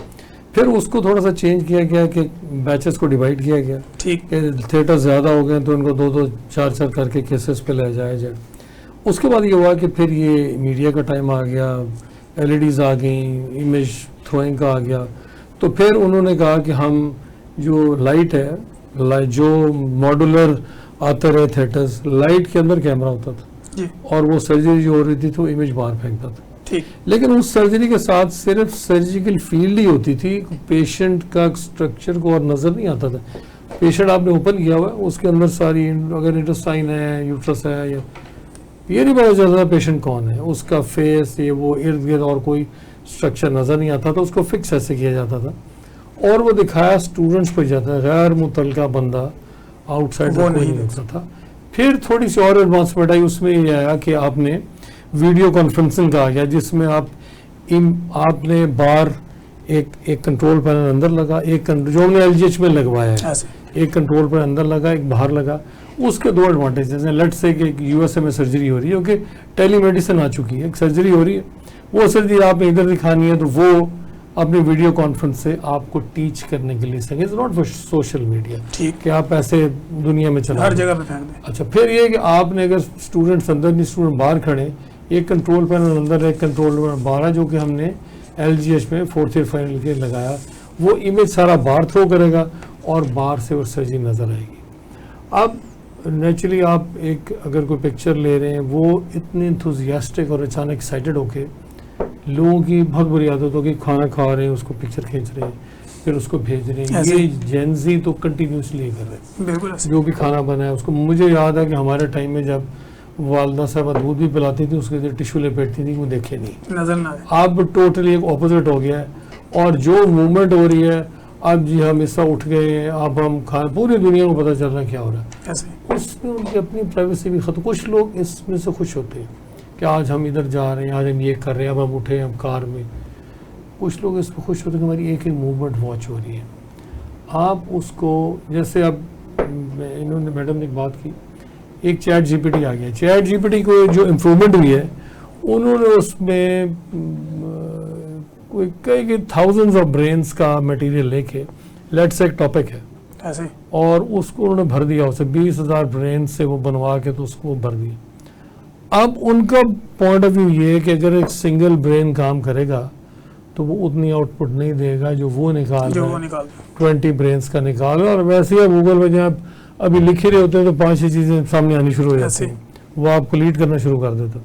پھر اس کو تھوڑا سا چینج کیا گیا کہ بیچز کو ڈیوائڈ کیا گیا, ٹھیک, کہ تھیٹر زیادہ ہو گئے تو ان کو 2-2 4-4 کر کے کیسز پہ لے جایا جائے. اس کے بعد یہ ہوا کہ پھر یہ میڈیا کا ٹائم آ گیا, LEDs آ گئیں, امیج تھروئنگ کا آ گیا, تو پھر انہوں نے کہا کہ ہم جو لائٹ ہے, جو ماڈولر آتے رہے تھیٹرز, لائٹ کے اندر کیمرہ ہوتا تھا جی اور وہ سرجری جو ہو رہی تھی تو امیج باہر پھینکتا تھا. ٹھیک. لیکن اس سرجری کے ساتھ صرف سرجیکل فیلڈ ہی ہوتی تھی, پیشنٹ کا اسٹرکچر کو اور نظر نہیں آتا تھا. پیشنٹ آپ نے اوپن کیا ہوا ہے, اس کے اندر ساری اگر انٹسٹائن ہے, یوٹرس ہے, یا یہ نہیں پتا چلتا پیشنٹ کون ہے, اس کا فیس یہ وہ ارد گرد اور کوئی اسٹرکچر نظر نہیں آتا تھا. اس کو فکس ایسے کیا جاتا تھا اور وہ دکھایا اسٹوڈنٹس کو جاتا ہے, غیر متعلقہ بندہ آؤٹ سائڈ وہ نہیں نہیں دیکھتا تھا. پھر تھوڑی سی اور ایڈوانسمنٹ آئی, اس میں یہ آیا کہ آپ نے ویڈیو کانفرنسنگ کا گیا, جس میں آپ نے بار ایک کنٹرول پینل اندر لگا, ایک جو ہم نے LGH میں لگوایا ہے, ایسے ایک کنٹرول پینل اندر لگا, ایک باہر لگا. اس کے دو ایڈوانٹیجز ہیں. لیٹ سے کہ USA میں سرجری ہو رہی ہے, کیونکہ ٹیلی میڈیسن آ چکی ہے, ایک سرجری ہو رہی ہے, وہ سرجری آپ نے ادھر دکھانی ہے تو وہ اپنی ویڈیو کانفرنس سے آپ کو ٹیچ کرنے کے لیے سکیں. It's not for social media ٹھیک, کہ آپ ایسے دنیا میں چلا ہر جگہ پہ پھینک دیں. اچھا, پھر یہ کہ آپ نے اگر اسٹوڈنٹس اندر نہیں, اسٹوڈنٹ باہر کھڑے, ایک کنٹرول پینل اندر, ایک کنٹرول پینل باہر ہے, جو کہ ہم نے LGH میں 4th ایئر فائنل کے لگایا. وہ امیج سارا باہر تھرو کرے گا اور باہر سے وہ سرجری نظر آئے گی. اب نیچرلی آپ ایک اگر کوئی پکچر لے رہے ہیں, وہ اتنے انتھوزیاسٹک اور اچانک ایکسائٹڈ ہو کے, لوگوں کی بہت بری عادت ہو کہ کھانا کھا رہے ہیں, اس کو پکچر کھینچ رہے ہیں, پھر اس کو بھیج رہے ہیں. یہ جینزی تو کنٹینیوسلی کر رہے ہیں, بالکل ایسے. جو بھی کھانا بنا ہے اس کو. مجھے یاد ہے کہ ہمارے ٹائم میں جب والدہ صاحبہ دودھ بھی پلاتی تھی, اس کے اندر ٹیشو لپیٹتی تھی, وہ دیکھے نہیں. نظر نہ آئے. اب ٹوٹلی ایک اپوزٹ ہو گیا ہے, اور جو موومنٹ ہو رہی ہے, اب جی ہم اس طرح اٹھ گئے ہیں, اب ہم پوری دنیا کو پتہ چل رہا ہے کیا ہو رہا ہے. ایسے اس میں ان کی اپنی پرائیویسی بھی ختم. کچھ لوگ اس میں سے خوش ہوتے ہیں کہ آج ہم ادھر جا رہے ہیں, آج ہم یہ کر رہے ہیں, اب ہم اٹھے ہم کار میں. کچھ لوگ اس پہ خوش ہوتے ہیں کہ ہماری ایک ایک موومنٹ واچ ہو رہی ہے. آپ اس کو جیسے اب انہوں نے میڈم نے ایک بات کی, ایک چیٹ GPT آ گیا. چیٹ GPT کو جو امپرومنٹ ہوئی ہے, انہوں نے اس میں کوئی کئی تھاؤزنڈز آف برینس کا مٹیریل لے کے, لیٹس ایک ٹاپک ہے ایسے, اور اس کو انہوں نے بھر دیا, اسے 20,000 برین سے وہ بنوا کے تو اس کو بھر دیا. اب ان کا پوائنٹ آف ویو یہ ہے کہ اگر ایک سنگل برین کام کرے گا تو وہ اتنی آؤٹ پٹ نہیں دے گا جو وہ نکال جو رہا وہ ہے. نکال 20 برینس کا نکال. اور ویسے ہی گوگل میں جہاں ابھی لکھ ہی رہے ہوتے ہیں تو 5-6 چیزیں سامنے آنی شروع ہو جاتی ہیں, وہ آپ کو لیڈ کرنا شروع کر دیتا.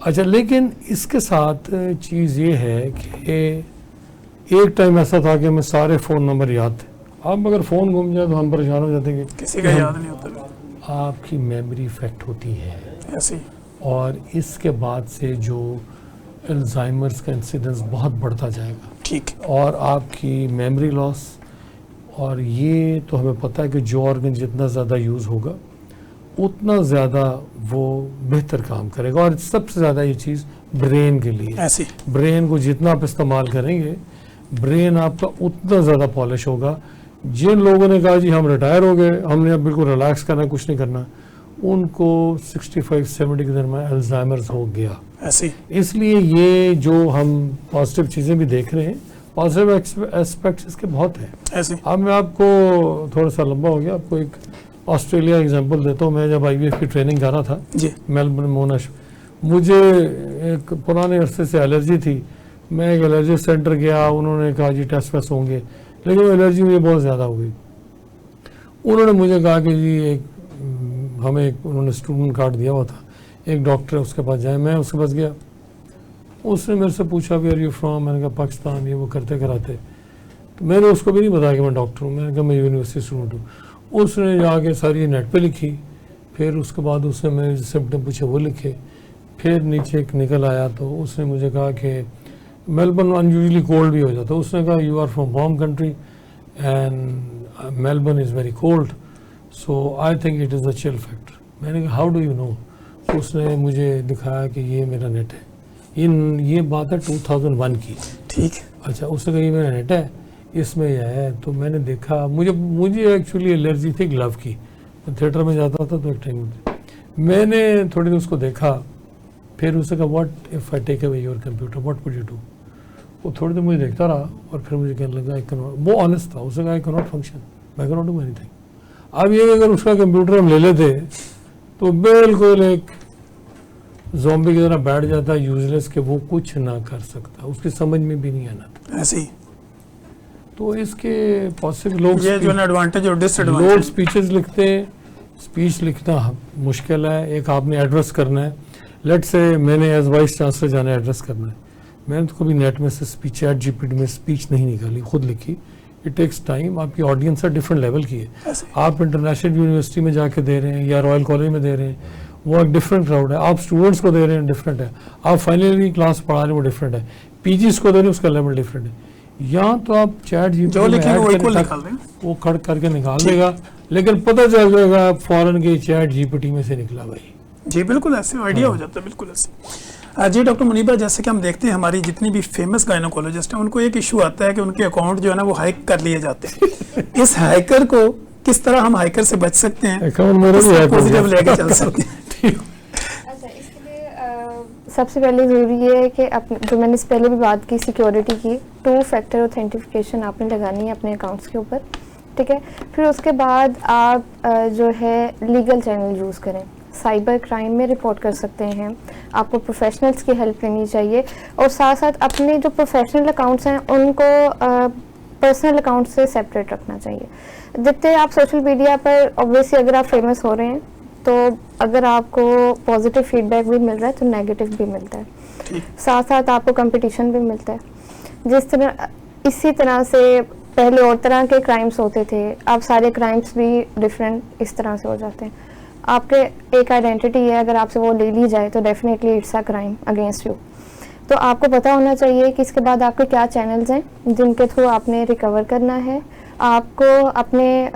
اچھا, لیکن اس کے ساتھ چیز یہ ہے کہ ایک ٹائم ایسا تھا کہ ہمیں سارے فون نمبر یاد تھے. اب اگر فون گم جائے تو ہم پریشان ہو جاتے ہیں کہ کسی کا یاد نہیں ہوتا. آپ کی میموری افیکٹ ہوتی ہے, ایسے اور اس کے بعد سے جو الزائمرز کا انسیڈنس بہت بڑھتا جائے گا. ٹھیک. اور آپ کی میموری لاس, اور یہ تو ہمیں پتہ ہے کہ جو آرگن جتنا زیادہ یوز ہوگا اتنا زیادہ وہ بہتر کام کرے گا. اور سب سے زیادہ یہ چیز برین کے لیے, ایسے برین کو جتنا آپ استعمال کریں گے, برین آپ کا اتنا زیادہ پالش ہوگا. جن لوگوں نے کہا جی ہم ریٹائر ہو گئے, ہم نے اب بالکل ریلیکس کرنا, کچھ نہیں کرنا, ان کو 65-70 کے درمیان الزائمرز ہو گیا. ایسے اس لیے یہ جو ہم پازیٹیو چیزیں بھی دیکھ رہے ہیں, پازیٹیو اسپیکٹس اس کے بہت ہیں. ایسے اب میں آپ کو تھوڑا سا لمبا ہو گیا, آپ کو ایک آسٹریلیا ایگزامپل دیتا ہوں. میں جب IVF کی ٹریننگ کر رہا تھا جی میلبرن مونش, مجھے ایک پرانے عرصے سے الرجی تھی. میں ایک الرجی سینٹر گیا, انہوں نے کہا جی ٹیسٹ ویسٹ ہوں گے, لیکن وہ الرجی مجھے بہت زیادہ ہو گئی. انہوں نے مجھے کہا کہ جی ایک ہمیں انہوں نے اسٹوڈنٹ کارڈ دیا ہوا تھا, ایک ڈاکٹر ہے اس کے پاس جائیں. میں اس کے پاس گیا, اس نے میرے سے پوچھا ویئر آر یو فرام. میں نے کہا پاکستان. یہ وہ کرتے کراتے, تو میں نے اس کو بھی نہیں بتایا کہ میں ڈاکٹر ہوں. میں نے کہا میں یونیورسٹی اسٹوڈنٹ ہوں. اس نے جا کے ساری نیٹ پہ لکھی, پھر اس کے بعد اس نے میرے سمپٹم پوچھے, وہ لکھے. پھر نیچے ایک نکل آیا تو اس نے مجھے کہا کہ میلبرن انیوژلی کولڈ بھی ہو جاتا. اس نے کہا you are from warm country and Melbourne is very cold, so I think it is a chill factor. میں نے کہا ہاؤ ڈو یو نو. اس نے مجھے دکھایا کہ یہ میرا نیٹ ہے. یہ بات ہے 2001 کی. ٹھیک. اچھا, اس نے کہا یہ میرا نیٹ ہے, اس میں یہ ہے. تو میں نے دیکھا, مجھے ایکچولی الرجی تھی گلو کی. میں تھیٹر میں جاتا تھا تو ایک ٹائم میں نے تھوڑی دیر اس کو دیکھا. پھر اس نے کہا what if I take away your computer what would you do. وہ تھوڑی دیر مجھے دیکھتا رہا اور پھر مجھے کہنے لگا وہ آنیسٹ تھا. اس نے کہا I can't function, I can't do any thing. اب یہ اگر اس کا کمپیوٹر ہم لے لیتے تو بالکل ایک زومبی کی طرح بیٹھ جاتا ہے, یوز لیس, کہ وہ کچھ نہ کر سکتا, اس کی سمجھ میں بھی نہیں آنا. ایسے ہی تو اس کے پاسبل لوگ یہ جو ایڈوانٹیج اور ڈس لوگ ایڈوانٹیج. اسپیچز لکھتے ہیں اسپیچ لکھنا مشکل ہے. ایک آپ نے ایڈریس کرنا ہے, لیٹ سے میں نے ایز وائس چانسلر جانا ایڈریس کرنا ہے, میں نے تو کبھی نیٹ میں سے speech chat G P T میں اسپیچ نہیں نکالی, خود لکھی. It takes time. آپ کی آڈینس ہے ڈفرینٹ لیول کی ہے. آپ انٹرنیشنل یونیورسٹی میں جا کے دے رہے ہیں یا رائل کالج میں دے رہے ہیں, وہ ایک ڈفرینٹ کراؤڈ ہے. آپ اسٹوڈنٹس کو دے رہے ہیں, ڈفرینٹ ہے. آپ فائنل کلاس پڑھا رہے ہیں, وہ ڈفرینٹ ہے. پی جیز کو دے رہے ہیں, اس کا لیول ڈفرینٹ ہے. یہاں تو آپ چیٹ جی پی وہ کھڑ کر کے نکال دے گا, لیکن پتہ چل جائے گا فوراً کی چیٹ جی پی ٹی میں سے نکلا بھائی. جی بالکل ایسے آئیڈیا ہو جاتا ہے, بالکل ایسے. جی ڈاکٹر منیبہ, جیسے کہ ہم دیکھتے ہیں ہماری جتنی بھی فیمس گائنوکولوجسٹ ہیں ان کو ایک ایشو آتا ہے کہ ان کے اکاؤنٹ جو ہے نا وہ ہائیک کر لیے جاتے ہیں. اس ہائیکر کو کس طرح ہم ہائیکر سے بچ سکتے ہیں, پازیٹیو لے کے چل سکتے ہیں؟ سب سے پہلے ضروری یہ ہے کہ جو میں نے پہلے بھی بات کی سیکیورٹی کی, 2 فیکٹر اوتھینٹیفیکیشن آپ نے لگانی ہے اپنے اکاؤنٹس کے اوپر, ٹھیک ہے. پھر اس کے بعد آپ جو ہے لیگل چینل یوز کریں. سائبر کرائم میں رپورٹ کر سکتے ہیں, آپ کو پروفیشنلز کی ہیلپ لینی چاہیے, اور ساتھ ساتھ اپنے جو پروفیشنل اکاؤنٹس ہیں ان کو پرسنل اکاؤنٹ سے سیپریٹ رکھنا چاہیے. جتنے آپ سوشل میڈیا پر اوبویسلی اگر آپ فیمس ہو رہے ہیں تو اگر آپ کو پازیٹیو فیڈ بیک بھی مل رہا ہے تو نیگیٹو بھی ملتا ہے, ساتھ ساتھ آپ کو کمپٹیشن بھی ملتا ہے. اسی طرح سے پہلے اور طرح کے کرائمس ہوتے تھے, اب سارے کرائمس بھی ڈفرینٹ اس طرح سے ہو جاتے ہیں. آپ کے ایک آئیڈینٹی ہے, اگر آپ سے وہ لے لی جائے تو definitely it's a crime against you. تو آپ کو پتہ ہونا چاہیے کہ اس کے بعد آپ کے کیا چینلز ہیں جن کے تھرو آپ نے ریکور کرنا ہے. آپ کو اپنے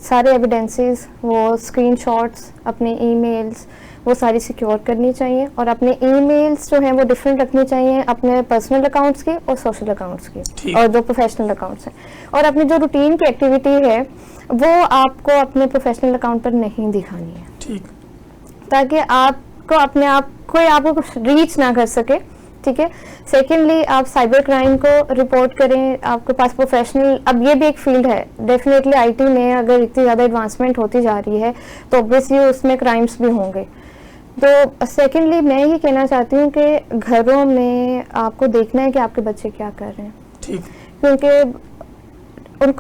سارے ایویڈنسز, وہ اسکرین شاٹس, اپنے ای میلز, وہ ساری سیکیور کرنی چاہیے, اور اپنے ای میلز جو ہیں وہ ڈفرینٹ رکھنی چاہیے اپنے پرسنل اکاؤنٹس کی اور سوشل اکاؤنٹس کی, اور جو پروفیشنل اکاؤنٹس ہیں. اور اپنی جو روٹین کی ایکٹیویٹی ہے وہ آپ کو اپنے پروفیشنل اکاؤنٹ پر نہیں دکھانی ہے, تاکہ آپ کو اپنے آپ کوئی آپ کو ریچ نہ کر سکے, ٹھیک ہے. سیکنڈلی آپ سائبر کرائم کو رپورٹ کریں. آپ کے پاس پروفیشنل, اب یہ بھی ایک فیلڈ ہے ڈیفینیٹلی, آئی ٹی میں اگر اتنی زیادہ ایڈوانسمنٹ ہوتی جا رہی ہے تو اوبویسلی اس میں کرائمس بھی ہوں گے. تو سیکنڈلی میں یہ کہنا چاہتی ہوں کہ گھروں میں آپ کو دیکھنا ہے کہ آپ کے بچے کیا کر رہے ہیں, کیونکہ ان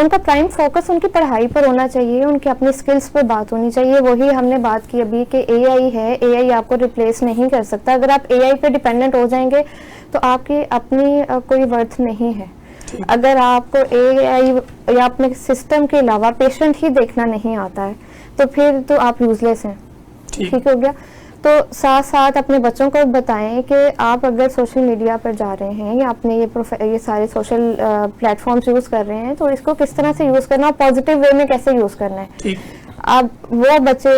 کا پرائم فوکس ان کی پڑھائی پر ہونا چاہیے, ان کے اپنے اسکلس پر بات ہونی چاہیے. وہی ہم نے بات کی ابھی کہ اے آئی ہے, اے آئی آپ کو ریپلیس نہیں کر سکتا. اگر آپ اے آئی پہ ڈپینڈنٹ ہو جائیں گے تو آپ کی اپنی کوئی ورتھ نہیں ہے. اگر آپ کو اے آئی یا اپنے سسٹم کے علاوہ پیشنٹ ہی دیکھنا نہیں آتا ہے تو پھر تو آپ یوزلیس ہیں, ٹھیک ہو گیا. تو ساتھ ساتھ اپنے بچوں کو بتائیں کہ آپ اگر سوشل میڈیا پر جا رہے ہیں یا اپنے یہ سارے سوشل پلیٹ فارمز یوز کر رہے ہیں تو اس کو کس طرح سے یوز کرنا, پازیٹیو وے میں کیسے یوز کرنا ہے. اب وہ بچے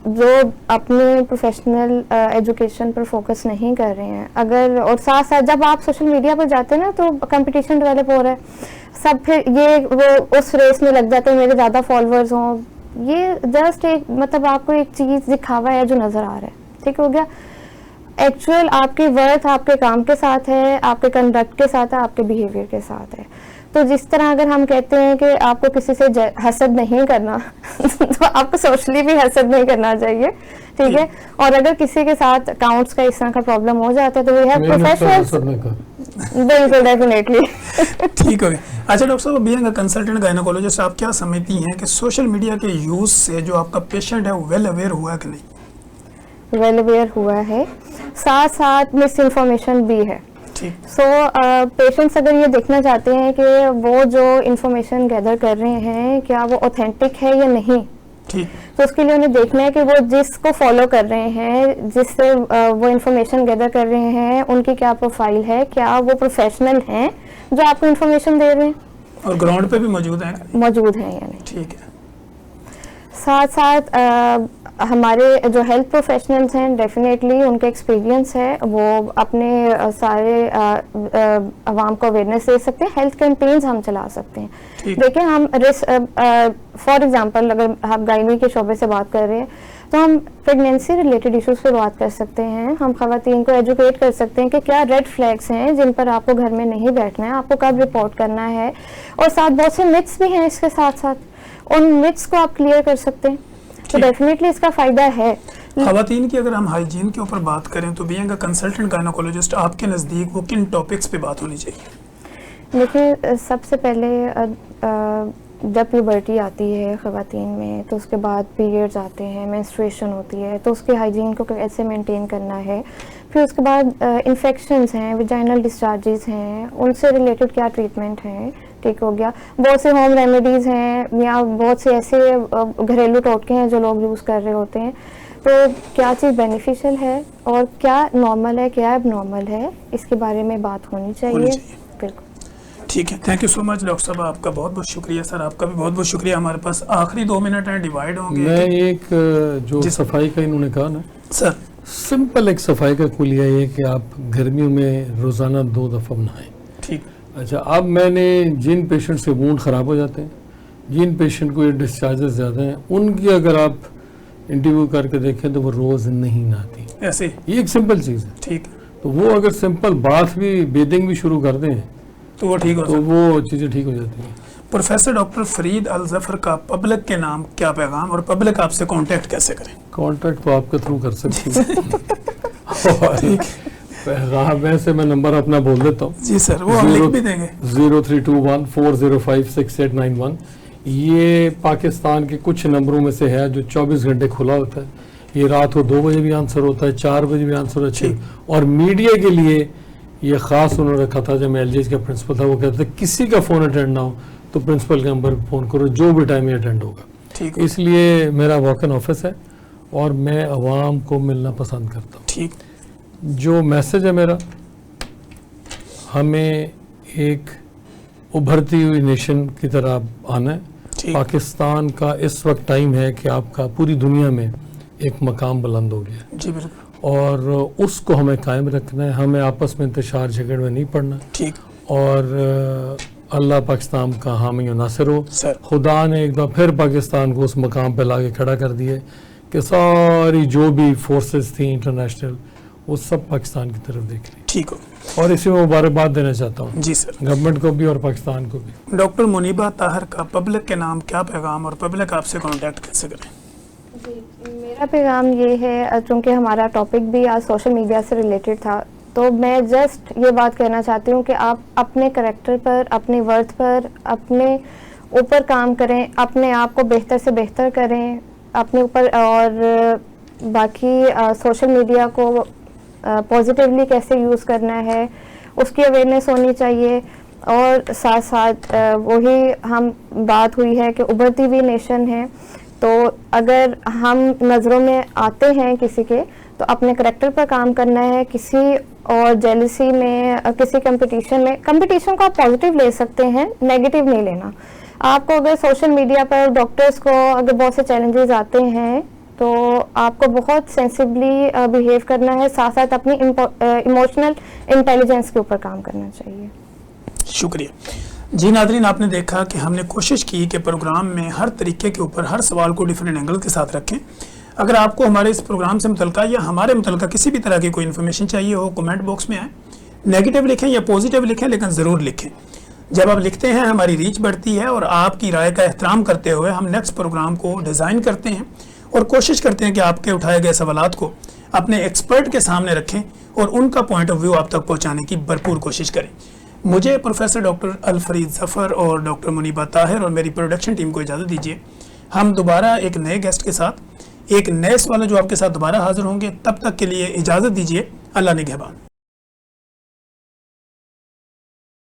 جو اپنے پروفیشنل ایجوکیشن پر فوکس نہیں کر رہے ہیں, اگر اور ساتھ ساتھ جب آپ سوشل میڈیا پر جاتے ہیں نا تو کمپٹیشن ڈیولپ ہو رہا ہے, سب پھر یہ وہ اس ریس میں لگ جاتے ہیں میرے زیادہ فالوورز ہوں. یہ جسٹ ایک مطلب آپ کو ایک چیز دکھاوا ہے جو نظر آ رہا ہے, ٹھیک ہو گیا. ایکچوئل آپ کی ورتھ آپ کے کام کے ساتھ ہے, آپ کے کنڈکٹ کے ساتھ ہے, آپ کے بیہیویئر کے ساتھ ہے. تو جس طرح اگر ہم کہتے ہیں کہ آپ کو کسی سے حسد نہیں کرنا تو آپ کو سوشلی بھی حسد نہیں کرنا چاہیے, ٹھیک ہے. اور اگر کسی کے ساتھ اکاؤنٹس کا اس طرح کا پرابلم ہو جاتا ہے تو وی ہیو پروفیشنلز, بالکل ڈیفینیٹلی, ٹھیک ہو گیا. اچھا ڈاکٹر صاحب, بینگ اے کنسلٹنٹ گائنوکولوجسٹ, آپ کیا سمجھتی ہیں کہ سوشل میڈیا کے یوز سے جو آپ کا پیشنٹ ہے وہ ویل اویئر ہوا ہے کہ نہیں؟ ویل اویئر ہوا ہے, ساتھ ساتھ مس انفارمیشن بھی ہے. سو پیشنٹس اگر یہ دیکھنا چاہتے ہیں کہ وہ جو انفارمیشن گیدر کر رہے ہیں کیا وہ اوتھینٹک ہے یا نہیں, تو اس کے لیے انہیں دیکھنا ہے کہ وہ جس کو فالو کر رہے ہیں, جس سے وہ انفارمیشن گیدر کر رہے ہیں, ان کی کیا پروفائل ہے, کیا وہ پروفیشنل ہیں جو آپ کو انفارمیشن دے رہے ہیں, اور گراؤنڈ پہ بھی موجود ہیں یا نہیں. ٹھیک ہے. ساتھ ساتھ ہمارے جو ہیلتھ پروفیشنلز ہیں ڈیفینیٹلی ان کا ایکسپیرینس ہے, وہ اپنے سارے عوام کو اویئرنیس دے سکتے ہیں, ہیلتھ کیمپینز ہم چلا سکتے ہیں. دیکھیں ہم فار ایگزامپل اگر آپ گائنی کے شعبے سے بات کر رہے ہیں تو ہم پریگنینسی ریلیٹڈ ایشوز پہ بات کر سکتے ہیں. ہم خواتین کو ایجوکیٹ کر سکتے ہیں کہ کیا ریڈ فلیگس ہیں جن پر آپ کو گھر میں نہیں بیٹھنا ہے, آپ کو کب رپورٹ کرنا ہے, اور ساتھ بہت سے متس بھی ہیں اس کے ساتھ ساتھ, ان متس کو آپ کلیئر کر سکتے ہیں. تو ڈیفینیٹلی اس کا فائدہ ہے. خواتین کی اگر ہم ہائیجین کے اوپر بات کریں تو بینگ اے کنسلٹنٹ گائنوکولوجسٹ آپ کے نزدیک وہ کن ٹاپکس پہ بات ہونی چاہیے؟ دیکھیں سب سے پہلے جب پیوبرٹی آتی ہے خواتین میں تو اس کے بعد پیریڈز آتے ہیں, مینسٹریشن ہوتی ہے, تو اس کے ہائیجین کو کیسے مینٹین کرنا ہے. پھر اس کے بعد انفیکشنز ہیں, ویجائنل ڈسچارجز ہیں, ان سے ریلیٹڈ کیا ٹریٹمنٹ ہیں. ٹھیک ہو گیا. بہت سے ہوم ریمیڈیز ہیں یا بہت سے ایسے گھریلو ٹوٹکے ہیں جو لوگ یوز کر رہے ہوتے ہیں. تو کیا چیز بینیفیشیل ہے اور کیا نارمل ہے, کیا اب نارمل ہے, اس کے بارے میں بات ہونی چاہیے. بالکل ٹھیک ہے. Thank you so much doctor صاحب, آپ کا بہت بہت شکریہ. سر آپ کا بھی بہت بہت شکریہ. ہمارے پاس آخری 2 منٹ ہیں, ڈیوائڈ ہوں گے. میں ایک جو صفائی کا انہوں نے کہا نا سر, سمپل ایک صفائی کا کلیہ یہ کہ آپ گرمیوں میں روزانہ 2 دفعہ نہائیں. ٹھیک. اچھا, اب میں نے جن پیشنٹ سے وونڈ خراب ہو جاتے ہیں, جن پیشنٹ کو یہ ڈسچارجز زیادہ ہیں, ان کی اگر آپ انٹرویو کر کے دیکھیں تو وہ روز نہیں نہاتی. ایسے یہ ایک سمپل چیز ہے. ٹھیک. تو وہ اگر سمپل باتھ بھی بیدنگ بھی شروع کر دیں تو وہ ٹھیک ہو تو وہ چیزیں ٹھیک ہو جاتی ہیں. پروفیسر ڈاکٹر فرید الظفر کا پبلک کے نام کیا پیغام, اور پبلک آپ سے کانٹیکٹ کیسے کریں؟ کانٹیکٹ تو آپ کے تھرو کر سکتی ہیں. پیغام ویسے میں نمبر اپنا بول دیتا ہوں. جی سر, وہ ہم لکھ بھی دیں گے. 0321405691. یہ پاکستان کے کچھ نمبروں میں سے ہے جو 24 گھنٹے کھلا ہوتا ہے. یہ رات کو 2 بجے بھی آنسر ہوتا ہے, 4 بجے بھی آنسر ہوتا ہے. اور میڈیا کے لیے یہ خاص انہوں نے رکھا تھا, جب میں ایل جی ایچ کا پرنسپل تھا, وہ کہتے تھے کسی کا فون اٹینڈ نہ ہو تو پرنسپل کے نمبر پہ فون کرو, جو بھی ٹائم یہ اٹینڈ ہوگا. اس لیے میرا واک ان آفس ہے اور میں عوام کو ملنا پسند کرتا ہوں. ٹھیک. جو میسج ہے میرا, ہمیں ایک ابھرتی ہوئی نیشن کی طرح آنا ہے. پاکستان کا اس وقت ٹائم ہے کہ آپ کا پوری دنیا میں ایک مقام بلند ہو گیا. جی بالکل. اور اس کو ہمیں قائم رکھنا ہے, ہمیں آپس میں انتشار جھگڑ میں نہیں پڑنا. ٹھیک. اور اللہ پاکستان کا حامی و ناصر ہو. خدا نے ایک دفعہ پھر پاکستان کو اس مقام پہ لا کے کھڑا کر دیا کہ ساری جو بھی فورسز تھیں انٹرنیشنل وہ سب پاکستان کی طرف دیکھ رہی. ٹھیک ہو. اور اسی میں مبارکباد دینا چاہتا ہوں. جی سر, گورنمنٹ کو بھی اور پاکستان کو بھی. ڈاکٹر منیبہ طاہر کا پبلک کے نام کیا پیغام, اور پبلک آپ سے کانٹیکٹ کیسے کریں؟ جی, میرا پیغام یہ ہے, چونکہ ہمارا ٹاپک بھی آج سوشل میڈیا سے ریلیٹڈ تھا, تو میں جسٹ یہ بات کہنا چاہتی ہوں کہ آپ اپنے کریکٹر پر, اپنی ورتھ پر, اپنے اوپر کام کریں, اپنے آپ کو بہتر سے بہتر کریں اپنے اوپر, اور باقی سوشل میڈیا کو پازیٹیولی کیسے یوز کرنا ہے اس کی اویئرنیس ہونی چاہیے. اور ساتھ ساتھ وہی ہم بات ہوئی ہے کہ ابھرتی ہوئی نیشن ہے, تو اگر ہم نظروں میں آتے ہیں کسی کے تو اپنے کریکٹر پر کام کرنا ہے. کسی اور جیلسی میں, کسی کمپٹیشن کو آپ پازیٹیو لے سکتے ہیں, نیگیٹو نہیں لینا. آپ کو اگر سوشل میڈیا پر ڈاکٹرز کو اگر بہت سے چیلنجز آتے ہیں تو آپ کو بہت سینسبلی بیہیو کرنا ہے, ساتھ ساتھ اپنی ایموشنل انٹیلیجنس کے اوپر کام کرنا چاہیے. شکریہ. جی ناظرین, آپ نے دیکھا کہ ہم نے کوشش کی کہ پروگرام میں ہر طریقے کے اوپر ہر سوال کو ڈیفرنٹ اینگل کے ساتھ رکھیں. اگر آپ کو ہمارے اس پروگرام سے متعلقہ یا ہمارے متعلقہ کسی بھی طرح کی کوئی انفارمیشن چاہیے ہو, کمنٹ باکس میں آئیں, نیگیٹو لکھیں یا پوزیٹیو لکھیں, لیکن ضرور لکھیں. جب آپ لکھتے ہیں ہماری ریچ بڑھتی ہے, اور آپ کی رائے کا احترام کرتے ہوئے ہم نیکسٹ پروگرام کو ڈیزائن کرتے ہیں اور کوشش کرتے ہیں کہ آپ کے اٹھائے گئے سوالات کو اپنے ایکسپرٹ کے سامنے رکھیں اور ان کا پوائنٹ آف ویو آپ تک پہنچانے کی بھرپور کوشش کریں. مجھے پروفیسر ڈاکٹر الفرید ظفر اور ڈاکٹر منیبہ طاہر اور میری پروڈکشن ٹیم کو اجازت دیجیے. ہم دوبارہ ایک نئے گیسٹ کے ساتھ ایک نئے سوال جو آپ کے ساتھ دوبارہ حاضر ہوں گے. تب تک کے لیے اجازت دیجیے. اللہ نگہبان.